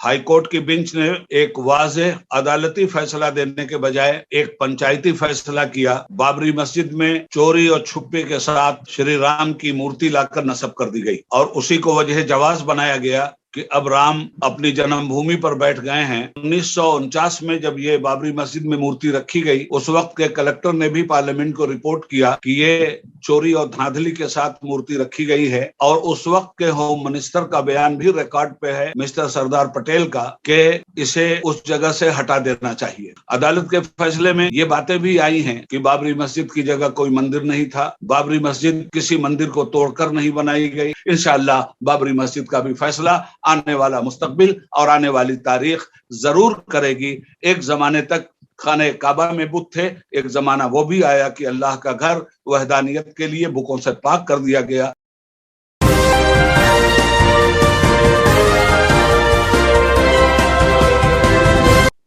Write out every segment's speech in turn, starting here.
High court کی bench نے ایک واضح عدالتی فیصلہ دینے کے بجائے ایک پنچایتی فیصلہ کیا۔ بابری مسجد میں چوری اور چھپے کے ساتھ شری رام کی مورتی لا کر نصب کر دی گئی اور اسی کو وجہ جواز بنایا گیا کہ اب رام اپنی جنم بھومی پر بیٹھ گئے ہیں۔ 1949 میں جب یہ بابری مسجد میں مورتی رکھی گئی، اس وقت کے کلکٹر نے بھی پارلیمنٹ کو رپورٹ کیا کہ یہ چوری اور دھاندلی کے ساتھ مورتی رکھی گئی ہے، اور اس وقت کے ہوم منسٹر کا بیان بھی ریکارڈ پہ ہے، مسٹر سردار پٹیل کا، کہ اسے اس جگہ سے ہٹا دینا چاہیے۔ عدالت کے فیصلے میں یہ باتیں بھی آئی ہیں کہ بابری مسجد کی جگہ کوئی مندر نہیں تھا، بابری مسجد کسی مندر کو توڑ کر نہیں بنائی گئی۔ انشاءاللہ بابری مسجد کا بھی فیصلہ آنے والا مستقبل اور آنے والی تاریخ ضرور کرے گی۔ ایک زمانے تک خانہ کعبہ میں بت تھے، ایک زمانہ وہ بھی آیا کہ اللہ کا گھر وحدانیت کے لیے بتوں سے پاک کر دیا گیا۔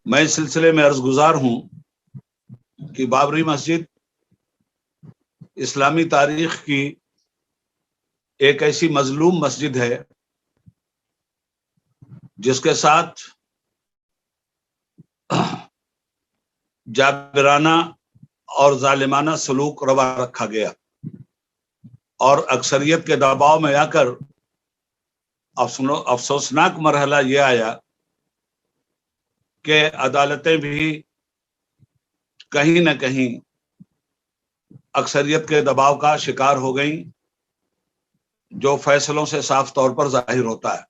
میں اس سلسلے میں عرض گزار ہوں کہ بابری مسجد اسلامی تاریخ کی ایک ایسی مظلوم مسجد ہے جس کے ساتھ جابرانہ اور ظالمانہ سلوک روا رکھا گیا، اور اکثریت کے دباؤ میں آ کر افسوسناک مرحلہ یہ آیا کہ عدالتیں بھی کہیں نہ کہیں اکثریت کے دباؤ کا شکار ہو گئیں، جو فیصلوں سے صاف طور پر ظاہر ہوتا ہے۔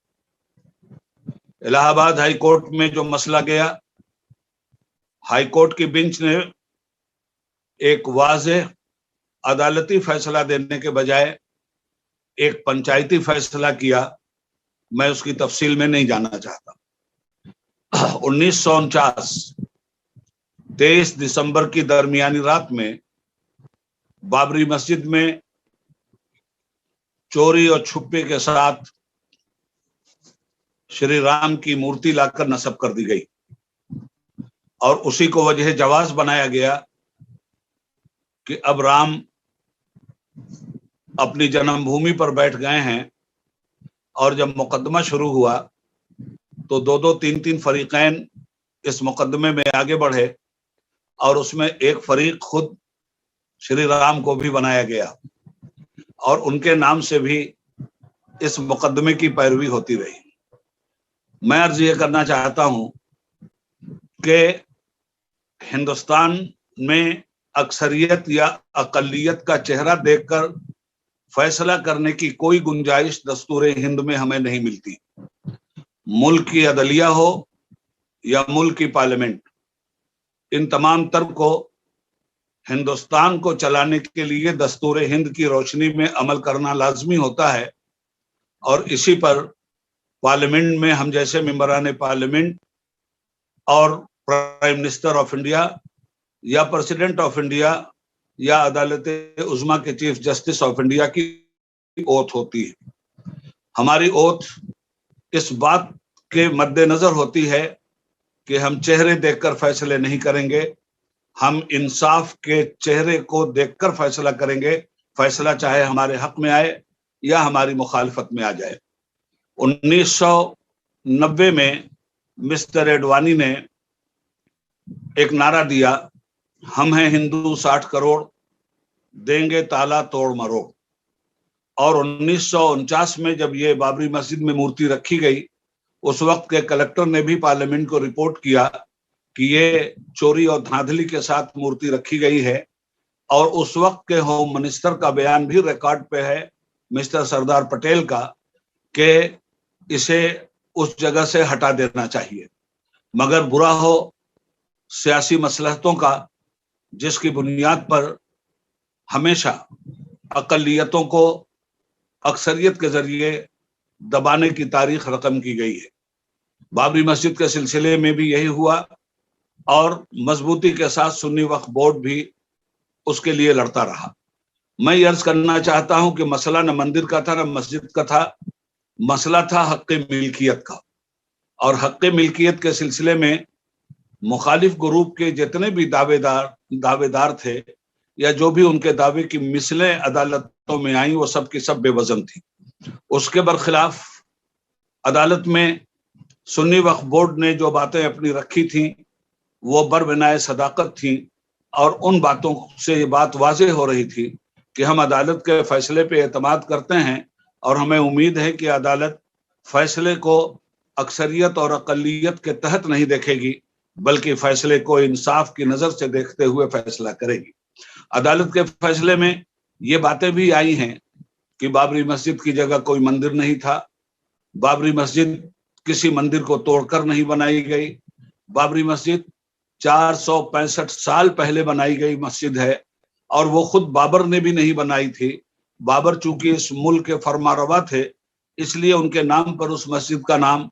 الہ آباد ہائی کورٹ میں جو مسئلہ گیا، ہائی کورٹ کی بینچ نے ایک واضح عدالتی فیصلہ دینے کے بجائے ایک پنچایتی فیصلہ کیا۔ میں اس کی تفصیل میں نہیں جانا چاہتا۔ 1949 23 دسمبر کی درمیانی رات میں بابری مسجد میں چوری اور چھپے کے ساتھ شری رام کی مورتی لا کر نصب کر دی گئی، اور اسی کو وجہ جواز بنایا گیا کہ اب رام اپنی جنم بھومی پر بیٹھ گئے ہیں۔ اور جب مقدمہ شروع ہوا تو دو تین فریقین اس مقدمے میں آگے بڑھے، اور اس میں ایک فریق خود شری رام کو بھی بنایا گیا، اور ان کے نام سے بھی اس مقدمے کی پیروی ہوتی رہی۔ میں عرض یہ کرنا چاہتا ہوں کہ ہندوستان میں اکثریت یا اقلیت کا چہرہ دیکھ کر فیصلہ کرنے کی کوئی گنجائش دستور ہند میں ہمیں نہیں ملتی۔ ملک کی عدلیہ ہو یا ملک کی پارلیمنٹ، ان تمام تر کو ہندوستان کو چلانے کے لیے دستور ہند کی روشنی میں عمل کرنا لازمی ہوتا ہے، اور اسی پر پارلیمنٹ میں ہم جیسے ممبران پارلیمنٹ اور پرائم منسٹر آف انڈیا یا پریزیڈنٹ آف انڈیا یا عدالت عظمیٰ کے چیف جسٹس آف انڈیا کی اوتھ ہوتی ہے۔ ہماری اوتھ اس بات کے مد نظر ہوتی ہے کہ ہم چہرے دیکھ کر فیصلے نہیں کریں گے، ہم انصاف کے چہرے کو دیکھ کر فیصلہ کریں گے، فیصلہ چاہے ہمارے حق میں آئے یا ہماری مخالفت میں آ جائے۔ 1990 میں مسٹر ایڈوانی نے ایک نعرہ دیا، ہم ہیں ہندو 60 کروڑ، دیں گے تالا توڑ مروڑ۔ اور 1949 میں جب یہ بابری مسجد میں مورتی رکھی گئی، اس وقت کے کلکٹر نے بھی پارلیمنٹ کو رپورٹ کیا کہ یہ چوری اور دھاندلی کے ساتھ مورتی رکھی گئی ہے، اور اس وقت کے ہوم منسٹر کا بیان بھی ریکارڈ پہ ہے، مسٹر سردار پٹیل کا، کہ اسے اس جگہ سے ہٹا دینا چاہیے۔ مگر برا ہو سیاسی مصلحتوں کا، جس کی بنیاد پر ہمیشہ اقلیتوں کو اکثریت کے ذریعے دبانے کی تاریخ رقم کی گئی ہے۔ بابری مسجد کے سلسلے میں بھی یہی ہوا، اور مضبوطی کے ساتھ سنی وقف بورڈ بھی اس کے لیے لڑتا رہا۔ میں یہ عرض کرنا چاہتا ہوں کہ مسئلہ نہ مندر کا تھا نہ مسجد کا تھا، مسئلہ تھا حق ملکیت کا، اور حق ملکیت کے سلسلے میں مخالف گروپ کے جتنے بھی دعوے دار تھے، یا جو بھی ان کے دعوے کی مثلیں عدالتوں میں آئیں، وہ سب کی سب بے وزن تھی۔ اس کے برخلاف عدالت میں सुन्नी वक्फ बोर्ड ने जो बातें अपनी रखी थी वो बरबिनाए सदाकत थी, और उन बातों से ये बात वाज़ेह हो रही थी कि हम अदालत के फैसले पे एतमाद करते हैं और हमें उम्मीद है कि अदालत फैसले को अक्सरियत और अकलियत के तहत नहीं देखेगी, बल्कि फैसले को इंसाफ की नजर से देखते हुए फैसला करेगी। अदालत के फैसले में ये बातें भी आई हैं कि बाबरी मस्जिद की जगह कोई मंदिर नहीं था, बाबरी मस्जिद किसी मंदिर को तोड़कर नहीं बनाई गई, बाबरी मस्जिद 465 साल पहले बनाई गई मस्जिद है, और वो खुद बाबर ने भी नहीं बनाई थी। बाबर चूंकि इस मुल्क के फरमारवा थे, इसलिए उनके नाम पर उस मस्जिद का नाम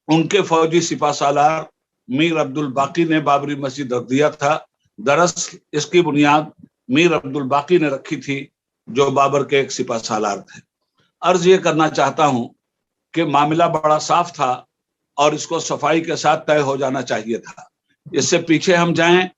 उनके फौजी सिपा सालार मीर अब्दुल बाकी ने बाबरी मस्जिद रख दिया था। दरअसल इसकी बुनियाद मीर अब्दुल बाकी ने रखी थी, जो बाबर के एक सिपा सालार थे। अर्ज ये करना चाहता हूं कि मामला बड़ा साफ था और इसको सफाई के साथ तय हो जाना चाहिए था। इससे पीछे हम जाएं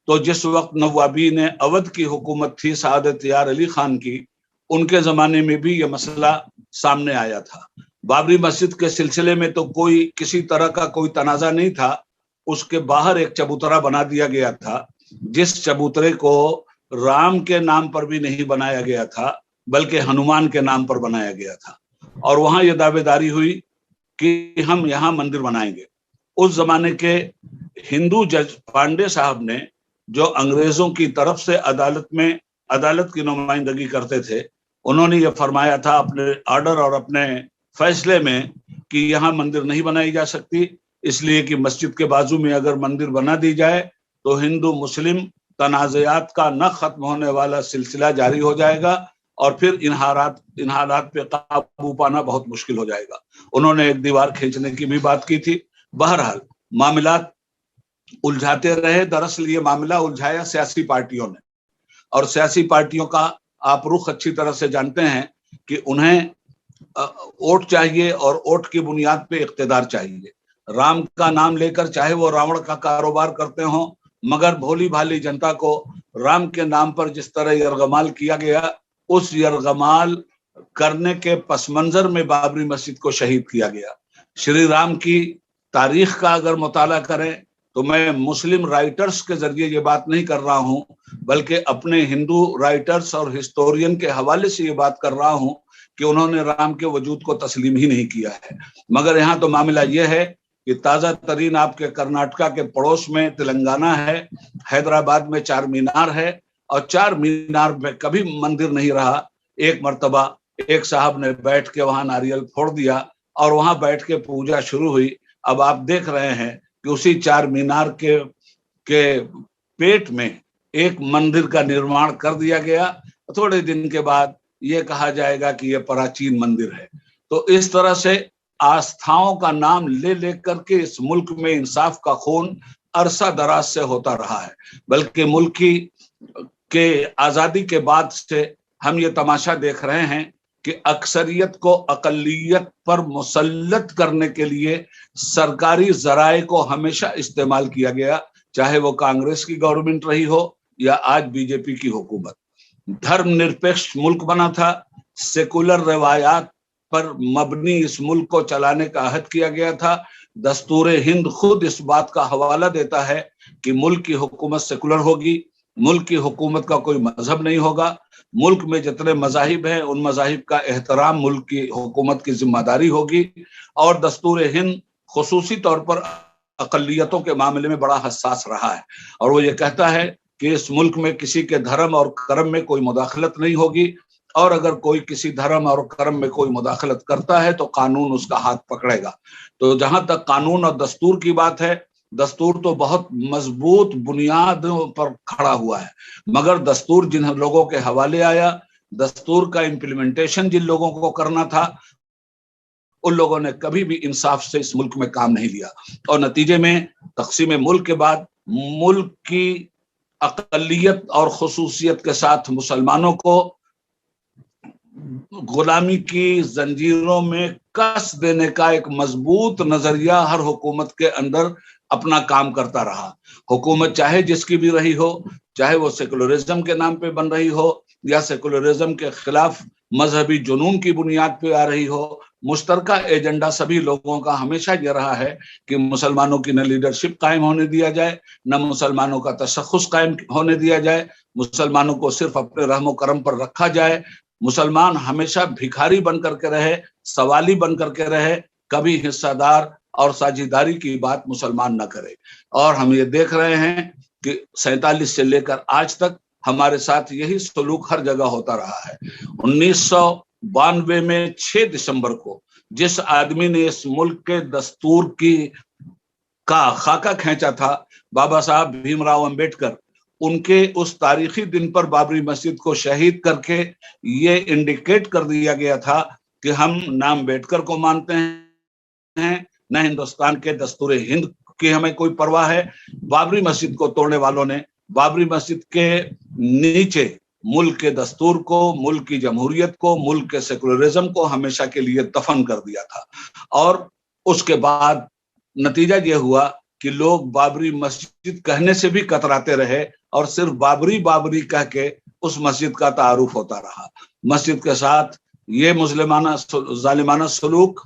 तो जिस वक्त नवाबी ने अवध की हुकूमत थी सआदत यार अली खान की, उनके जमाने में भी ये मसला सामने आया था। बाबरी मस्जिद के सिलसिले में तो कोई किसी तरह का कोई तनाजा नहीं था, उसके बाहर एक चबूतरा बना दिया गया था, जिस चबूतरे को राम के नाम पर भी नहीं बनाया गया था, बल्कि हनुमान के नाम पर बनाया गया था, और वहां यह दावेदारी हुई कि हम यहाँ मंदिर बनाएंगे। उस जमाने के हिंदू जज पांडे साहब ने, जो अंग्रेजों की तरफ से अदालत की नुमाइंदगी करते थे, उन्होंने ये फरमाया था अपने ऑर्डर और अपने फैसले में कि यहाँ मंदिर नहीं बनाई जा सकती, इसलिए कि मस्जिद के बाजू में अगर मंदिर बना दी जाए तो हिंदू मुस्लिम तनाज़ात का न खत्म होने वाला सिलसिला जारी हो जाएगा और फिर इन हालात पे काबू पाना बहुत मुश्किल हो जाएगा। उन्होंने एक दीवार खींचने की भी बात की थी। बहरहाल मामलात उलझाते रहे। दरअसल ये मामला उलझाया सियासी पार्टियों ने, और सियासी पार्टियों का आप रुख अच्छी तरह से जानते हैं कि उन्हें वोट चाहिए और वोट की बुनियाद पे इख्तिदार चाहिए। राम का नाम लेकर चाहे वो रावण का कारोबार करते हों, मगर भोली भाली जनता को राम के नाम पर जिस तरह यरगमाल किया गया, उस यरगमाल करने के पस मंजर में बाबरी मस्जिद को शहीद किया गया। श्री राम की तारीख का अगर मुताला करें तो मैं मुस्लिम राइटर्स के जरिए ये बात नहीं कर रहा हूं, बल्कि अपने हिंदू राइटर्स और हिस्टोरियन के हवाले से ये बात कर रहा हूं कि उन्होंने राम के वजूद को तस्लीम ही नहीं किया है। मगर यहाँ तो मामला यह है कि ताज़ा तरीन आपके कर्नाटका के पड़ोस में तेलंगाना है, हैदराबाद में चार मीनार है, और चार मीनार में कभी मंदिर नहीं रहा। एक मर्तबा एक साहब ने बैठ के वहां नारियल फोड़ दिया और वहां बैठ के पूजा शुरू हुई। अब आप देख रहे हैं कि उसी चार मीनार के पेट में एक मंदिर का निर्माण कर दिया गया। थोड़े दिन के बाद ये कहा जाएगा कि यह प्राचीन मंदिर है। तो इस तरह से आस्थाओं का नाम ले लेकर के इस मुल्क में इंसाफ का खून अरसा दराज से होता रहा है। बल्कि मुल्क के आजादी के बाद से हम ये तमाशा देख रहे हैं कि अक्सरियत को अकलियत पर मुसल्लत करने के लिए सरकारी जराए को हमेशा इस्तेमाल किया गया, चाहे वो कांग्रेस की गवर्नमेंट रही हो या आज बीजेपी की हुकूमत। धर्मनिरपेक्ष मुल्क बना था, सेकुलर रवायात पर मबनी इस मुल्क को चलाने का अहद किया गया था। दस्तूर हिंद खुद इस बात का हवाला देता है कि मुल्क की हुकूमत सेकुलर होगी, मुल्क की हुकूमत का कोई मजहब नहीं होगा, मुल्क में जितने मजाहिब हैं उन मजाहिब का एहतराम मुल्क की हुकूमत की जिम्मेदारी होगी। और दस्तूर हिंद खुसूसी तौर पर अकलियतों के मामले में बड़ा हसास रहा है, और वो ये कहता है कि इस मुल्क में किसी के धर्म और कर्म में कोई मुदाखलत नहीं होगी, और अगर कोई किसी धर्म और कर्म में कोई मुदाखलत करता है तो कानून उसका हाथ पकड़ेगा। तो जहां तक कानून और दस्तूर की बात है, दस्तूर तो बहुत मजबूत बुनियाद पर खड़ा हुआ है, मगर दस्तूर जिन लोगों के हवाले आया, दस्तूर का इम्प्लीमेंटेशन जिन लोगों को करना था, उन लोगों ने कभी भी इंसाफ से इस मुल्क में काम नहीं लिया। और नतीजे में तक़सीम मुल्क के बाद मुल्क की अक़लियत और खुसूसियत के साथ मुसलमानों को गुलामी की जंजीरों में कस देने का एक मजबूत नजरिया हर हुकूमत के अंदर अपना काम करता रहा। हुकूमत चाहे जिसकी भी रही हो, चाहे वो सेकुलरिज्म के नाम पे बन रही हो या सेकुलरिज्म के खिलाफ मजहबी जुनून की बुनियाद पे आ रही हो, मुश्तरका एजेंडा सभी लोगों का हमेशा ये रहा है कि मुसलमानों की न लीडरशिप कायम होने दिया जाए, न मुसलमानों का तशख़्ख़ुस कायम होने दिया जाए, मुसलमानों को सिर्फ अपने रहमो करम पर रखा जाए, मुसलमान हमेशा भिखारी बन करके रहे, सवाली बन करके रहे, कभी हिस्सादार और साझेदारी की बात मुसलमान न करे। और हम ये देख रहे हैं कि 47 से लेकर आज तक हमारे साथ यही सलूक हर जगह होता रहा है। 1992 में 6 दिसंबर को जिस आदमी ने इस मुल्क के दस्तूर का खाका खींचा था, बाबा साहब भीमराव अंबेडकर, उनके उस तारीखी दिन पर बाबरी मस्जिद को शहीद करके ये इंडिकेट कर दिया गया था कि हम ना अम्बेडकर को मानते हैं, न हिंदुस्तान के दस्तूर हिंद की हमें कोई परवाह है। बाबरी मस्जिद को तोड़ने वालों ने बाबरी मस्जिद के नीचे मुल्क के दस्तूर को, मुल्क की जमहूरियत को, मुल्क के सेकुलरिज्म को हमेशा के लिए दफन कर दिया था। और उसके बाद नतीजा ये हुआ कि लोग बाबरी मस्जिद कहने से भी कतराते रहे और सिर्फ बाबरी बाबरी कह के उस मस्जिद का तारुफ होता रहा। मस्जिद के साथ ये मुस्लिमाना जालिमाना सलूक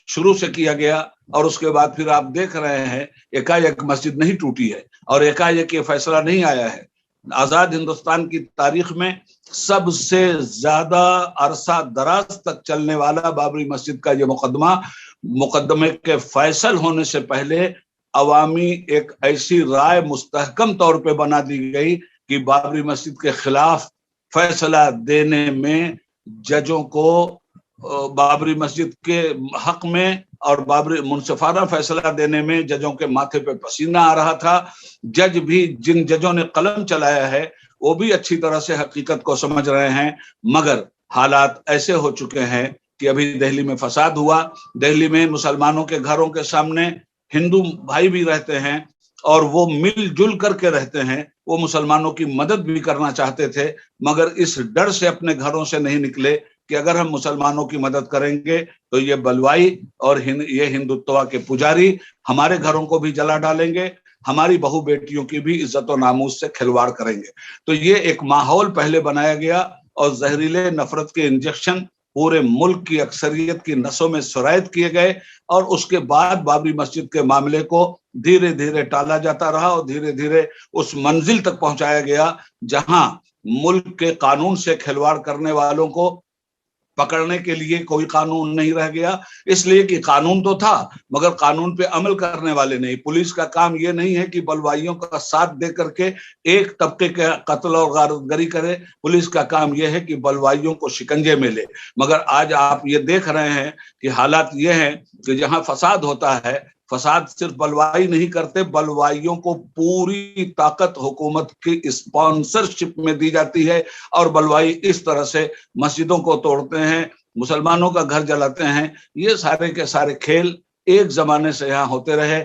शुरू से किया गया और उसके बाद फिर आप देख रहे हैं एकाएक मस्जिद नहीं टूटी है और एकाएक ये फैसला नहीं आया है। आजाद हिंदुस्तान की तारीख में सबसे ज्यादा अरसा दराज तक चलने वाला बाबरी मस्जिद का ये मुकदमे के फैसल होने से पहले अवामी एक ऐसी राय मुस्तहकम तौर पे बना दी गई कि बाबरी मस्जिद के खिलाफ फैसला देने में जजों को बाबरी मस्जिद के हक में और बाबरी मुनसिफाना फैसला देने में जजों के माथे पे पसीना आ रहा था। जज भी, जिन जजों ने कलम चलाया है, वो भी अच्छी तरह से हकीकत को समझ रहे हैं, मगर हालात ऐसे हो चुके हैं कि अभी दिल्ली में फसाद हुआ। दिल्ली में मुसलमानों के घरों के सामने हिंदू भाई भी रहते हैं और वो मिलजुल करके रहते हैं। वो मुसलमानों की मदद भी करना चाहते थे, मगर इस डर से अपने घरों से नहीं निकले कि अगर हम मुसलमानों की मदद करेंगे तो ये बलवाई और ये हिंदुत्व के पुजारी हमारे घरों को भी जला डालेंगे, हमारी बहू बेटियों की भी इज्जत और नामूस से खिलवाड़ करेंगे। तो ये एक माहौल पहले बनाया गया और जहरीले नफरत के इंजेक्शन पूरे मुल्क की अक्सरियत की नसों में सरायत किए गए और उसके बाद बाबरी मस्जिद के मामले को धीरे धीरे टाला जाता रहा और धीरे धीरे उस मंजिल तक पहुंचाया गया जहां मुल्क के कानून से खिलवाड़ करने वालों को पकड़ने के लिए कोई कानून नहीं रह गया। इसलिए कि कानून तो था मगर कानून पे अमल करने वाले नहीं। पुलिस का काम ये नहीं है कि बलवाइयों का साथ दे करके एक तबके के कत्ल और गारतगरी करे, पुलिस का काम यह है कि बलवाइयों को शिकंजे में ले। मगर आज आप ये देख रहे हैं कि हालात ये हैं कि जहां फसाद होता है, फसाद सिर्फ बलवाई नहीं करते, बलवाइयों को पूरी ताकत हुकूमत की स्पॉन्सरशिप में दी जाती है और बलवाई इस तरह से मस्जिदों को तोड़ते हैं, मुसलमानों का घर जलाते हैं। ये सारे के सारे खेल एक जमाने से यहाँ होते रहे।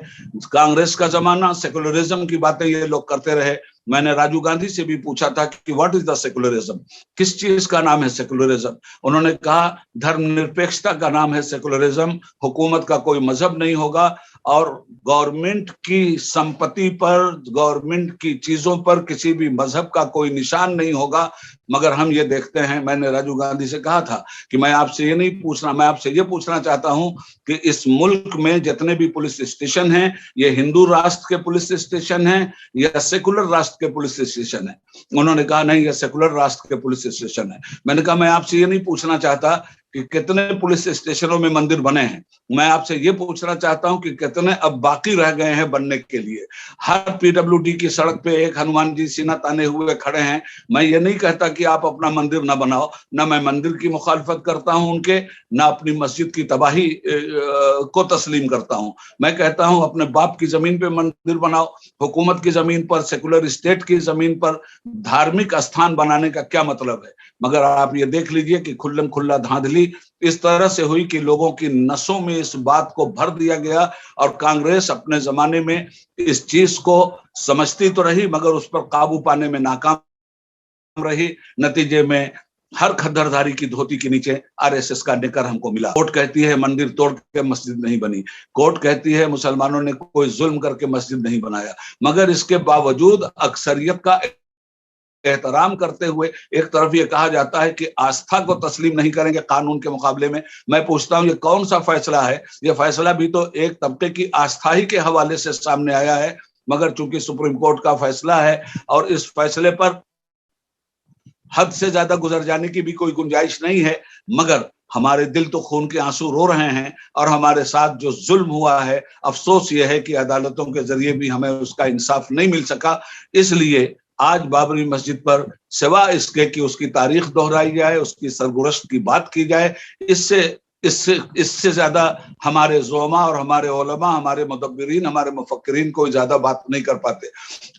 कांग्रेस का जमाना, सेकुलरिज्म की बातें ये लोग करते रहे। मैंने राजीव गांधी से भी पूछा था कि व्हाट इज द सेकुलरिज्म, किस चीज का नाम है सेकुलरिज्म। उन्होंने कहा धर्मनिरपेक्षता का नाम है सेकुलरिज्म, हुकूमत का कोई मजहब नहीं होगा और गवर्नमेंट की संपत्ति पर, गवर्नमेंट की चीजों पर किसी भी मजहब का कोई निशान नहीं होगा। मगर हम ये देखते हैं, मैंने राजीव गांधी से कहा था कि मैं आपसे ये नहीं पूछना, मैं आपसे ये पूछना चाहता हूं कि इस मुल्क में जितने भी पुलिस स्टेशन हैं, ये हिंदू राष्ट्र के पुलिस स्टेशन हैं या सेकुलर राष्ट्र के पुलिस स्टेशन है। उन्होंने कहा नहीं, ये सेकुलर राष्ट्र के पुलिस स्टेशन है। मैंने कहा मैं आपसे ये नहीं पूछना चाहता कि कितने पुलिस स्टेशनों में मंदिर बने हैं, मैं आपसे ये पूछना चाहता हूं कि कितने अब बाकी रह गए हैं बनने के लिए। हर पीडब्ल्यूडी की सड़क पे एक हनुमान जी सीना ताने हुए खड़े हैं। मैं ये नहीं कहता कि आप अपना मंदिर ना बनाओ, ना मैं मंदिर की मुखालफत करता हूं उनके, ना अपनी मस्जिद की तबाही को तस्लीम करता हूं। मैं कहता हूं अपने बाप की जमीन पे मंदिर बनाओ, हुकूमत की जमीन पर, सेकुलर स्टेट की जमीन पर धार्मिक स्थान बनाने का क्या मतलब है। मगर आप ये देख लीजिए कि खुल्लम खुल्ला धांधली इस तरह से हुई कि लोगों की नसों में इस बात को भर दिया गया और कांग्रेस अपने जमाने में इस चीज को समझती तो रही मगर उस पर काबू पाने में नाकाम रही। नतीजे में हर खद्दरधारी की धोती के नीचे आरएसएस का निकर हमको मिला। कोर्ट कहती है मंदिर तोड़ के मस्जिद नहीं बनी, कोर्ट कहती है मुसलमानों ने कोई जुल्म करके मस्जिद नहीं बनाया, मगर इसके बावजूद अक्सरियत का एहतराम करते हुए एक तरफ ये कहा जाता है कि आस्था को तस्लीम नहीं करेंगे कानून के मुकाबले में। मैं पूछता हूं ये कौन सा फैसला है? ये फैसला भी तो एक तबके की आस्था ही के हवाले से सामने आया है, मगर चूंकि सुप्रीम कोर्ट का फैसला है और इस फैसले पर हद से ज्यादा गुजर जाने की भी कोई गुंजाइश नहीं है, मगर हमारे दिल तो खून के आंसू रो रहे हैं और हमारे साथ जो जुल्म हुआ है, अफसोस ये है कि अदालतों के जरिए भी हमें उसका इंसाफ नहीं मिल सका। इसलिए आज बाबरी मस्जिद पर सिवा इसके कि उसकी तारीख दोहराई जाए, उसकी सरगुज़श्त की बात की जाए, इससे ज्यादा हमारे ज़ोमा और हमारे उलमा, हमारे मुदब्बिरीन, हमारे मुफक्किरीन कोई ज्यादा बात नहीं कर पाते।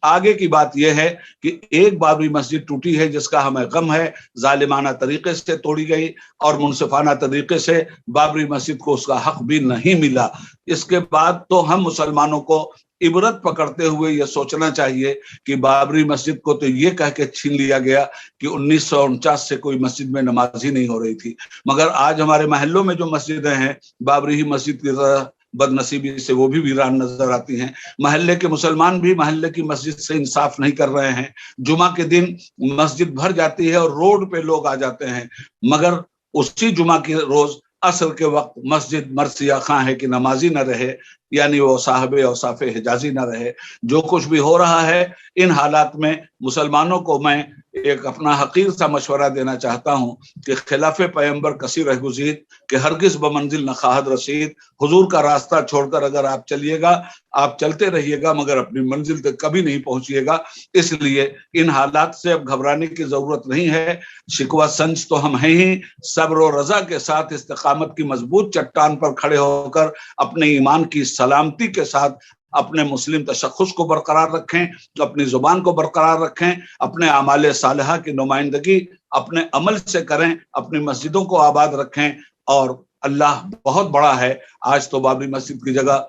आगे की बात यह है कि एक बाबरी मस्जिद टूटी है जिसका हमें गम है, जालिमाना तरीके से तोड़ी गई और मुनसिफाना तरीके से बाबरी मस्जिद को उसका हक भी नहीं मिला। इसके बाद तो हम मुसलमानों को इबरत पकड़ते हुए यह सोचना चाहिए कि बाबरी मस्जिद को तो ये कह के छीन लिया गया कि 1949 से कोई मस्जिद में नमाज ही नहीं हो रही थी, मगर आज हमारे महल्लों में जो मस्जिदें हैं बाबरी ही मस्जिद की तरह बदनसीबी से वो भी वीरान नजर आती हैं। महल्ले के मुसलमान भी महल्ले की मस्जिद से इंसाफ नहीं कर रहे हैं। जुमा के दिन मस्जिद भर जाती है और रोड पे लोग आ जाते हैं, मगर उसी जुमा के रोज असर के वक्त मस्जिद मरसिया खां है कि नमाजी न रहे, यानी वो साहबे औसाफे हिजाजी न रहे। जो कुछ भी हो रहा है, इन हालात में मुसलमानों को मैं एक अपना हकीर सा मशवरा देना चाहता हूं कि खिलाफे पैगंबर कसी रहगुजीर कि हरगिज बमंजिल न खाहद रसीद, हुजूर का रास्ता छोड़कर अगर आप चलिएगा, आप चलते रहिएगा मगर अपनी मंजिल तक कभी नहीं पहुंचिएगा। इसलिए इन हालात से अब घबराने की जरूरत नहीं है। शिकवा संज तो हम हैं ही, सब्र और रजा के साथ इस्तिकामत की मजबूत चट्टान पर खड़े होकर अपने ईमान की सलामती के साथ अपने मुस्लिम तशख्खुस को बरकरार रखें, अपनी जुबान को बरकरार रखें, अपने आमाले सालिहा की नुमाइंदगी अपने अमल से करें, अपनी मस्जिदों को आबाद रखें। और अल्लाह बहुत बड़ा है। आज तो बाबरी मस्जिद की जगह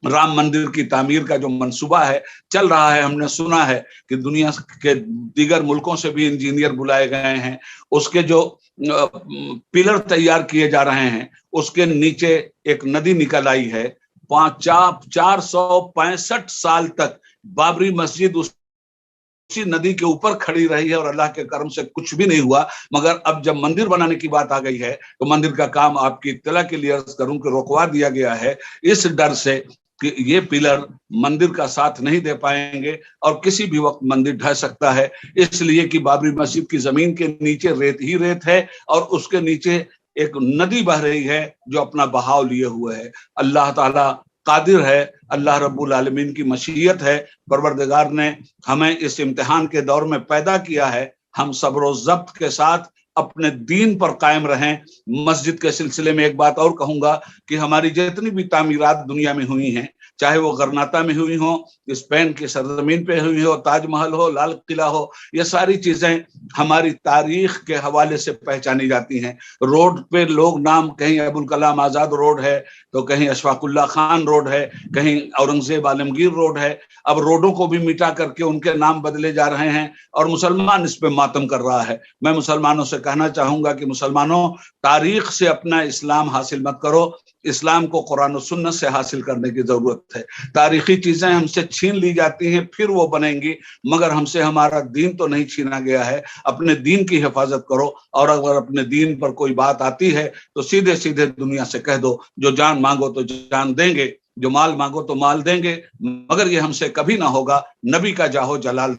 राम मंदिर की तामीर का जो मंसूबा है चल रहा है, हमने सुना है कि दुनिया के दीगर मुल्कों से भी इंजीनियर बुलाए गए हैं। उसके जो पिलर तैयार किए जा रहे हैं, उसके नीचे एक नदी निकल आई है। 465 साल तक बाबरी मस्जिद उसी नदी के ऊपर खड़ी रही है और अल्लाह के करम से कुछ भी नहीं हुआ। मगर अब जब मंदिर बनाने की बात आ गई है तो मंदिर का काम आपकी इत्तला के लिए अर्ज करूं कि रोकवा दिया गया है, इस डर से कि ये पिलर मंदिर का साथ नहीं दे पाएंगे और किसी भी वक्त मंदिर ढह सकता है। इसलिए कि बाबरी मस्जिद की जमीन के नीचे रेत ही रेत है और उसके नीचे एक नदी बह रही है जो अपना बहाव लिए हुए है। अल्लाह ताला कादिर है, अल्लाह रब्बुल आलमीन की मशीयत है। परवरदिगार ने हमें इस इम्तिहान के दौर में पैदा किया है, हम सब्र और ज़ब्त के साथ अपने दीन पर कायम रहें। मस्जिद के सिलसिले में एक बात और कहूंगा कि हमारी जितनी भी तामीरात दुनिया में हुई हैं, चाहे वो गरनाता में हुई हो, स्पेन की सरजमीन पे हुई हो, ताजमहल हो, लाल किला हो, ये सारी चीजें हमारी तारीख के हवाले से पहचानी जाती हैं। रोड पे लोग नाम, कहीं अबुल कलाम आजाद रोड है तो कहीं अशफाकुल्ला खान रोड है, कहीं औरंगजेब आलमगीर रोड है। अब रोडों को भी मिटा करके उनके नाम बदले जा रहे हैं और मुसलमान इस पे मातम कर रहा है। मैं मुसलमानों से कहना चाहूंगा कि मुसलमानों, तारीख से अपना इस्लाम हासिल मत करो, इस्लाम को कुरान और सुन्नत से हासिल करने की जरूरत है। तारीखी चीजें हमसे छीन ली जाती हैं, फिर वो बनेंगी, मगर हमसे हमारा दीन तो नहीं छीना गया है। अपने दीन की हिफाजत करो और अगर अपने दीन पर कोई बात आती है तो सीधे सीधे दुनिया से कह दो, जो जान मांगो तो जान देंगे, जो माल मांगो तो माल देंगे, मगर ये हमसे कभी ना होगा, नबी का जाहो जलाल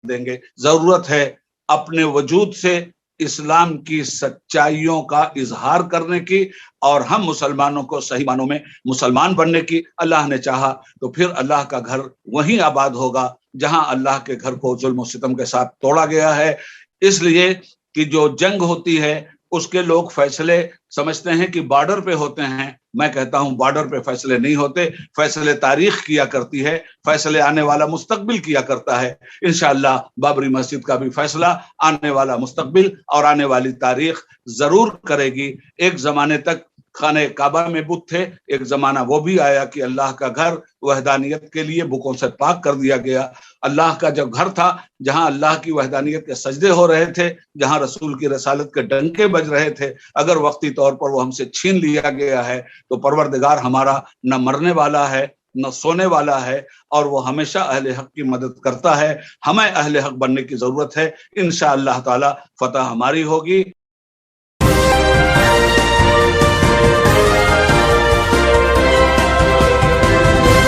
देंगे। जरूरत है अपने वजूद से इस्लाम की सच्चाइयों का इजहार करने की और हम मुसलमानों को सही मानों में मुसलमान बनने की। अल्लाह ने चाहा तो फिर अल्लाह का घर वहीं आबाद होगा जहां अल्लाह के घर को जुल्म और सितम के साथ तोड़ा गया है। इसलिए कि जो जंग होती है उसके लोग फैसले समझते हैं कि बॉर्डर पे होते हैं। मैं कहता हूं बॉर्डर पे फैसले नहीं होते, फैसले तारीख किया करती है, फैसले आने वाला मुस्तकबिल किया करता है। इंशाअल्लाह बाबरी मस्जिद का भी फैसला आने वाला मुस्तकबिल और आने वाली तारीख जरूर करेगी। एक जमाने तक खाने काबा में बुत थे, एक जमाना वो भी आया कि अल्लाह का घर वहदानियत के लिए बुतों से पाक कर दिया गया। अल्लाह का जब घर था जहां अल्लाह की वहदानियत के सजदे हो रहे थे, जहां रसूल की रसालत के डंके बज रहे थे, अगर वक्ती तौर पर वो हमसे छीन लिया गया है तो परवरदिगार हमारा न मरने वाला है نہ سونے والا ہے، اور وہ ہمیشہ اہل حق کی مدد کرتا ہے. ہمیں اہل حق بننے کی ضرورت ہے. انشاءاللہ تعالی فتح ہماری ہوگی.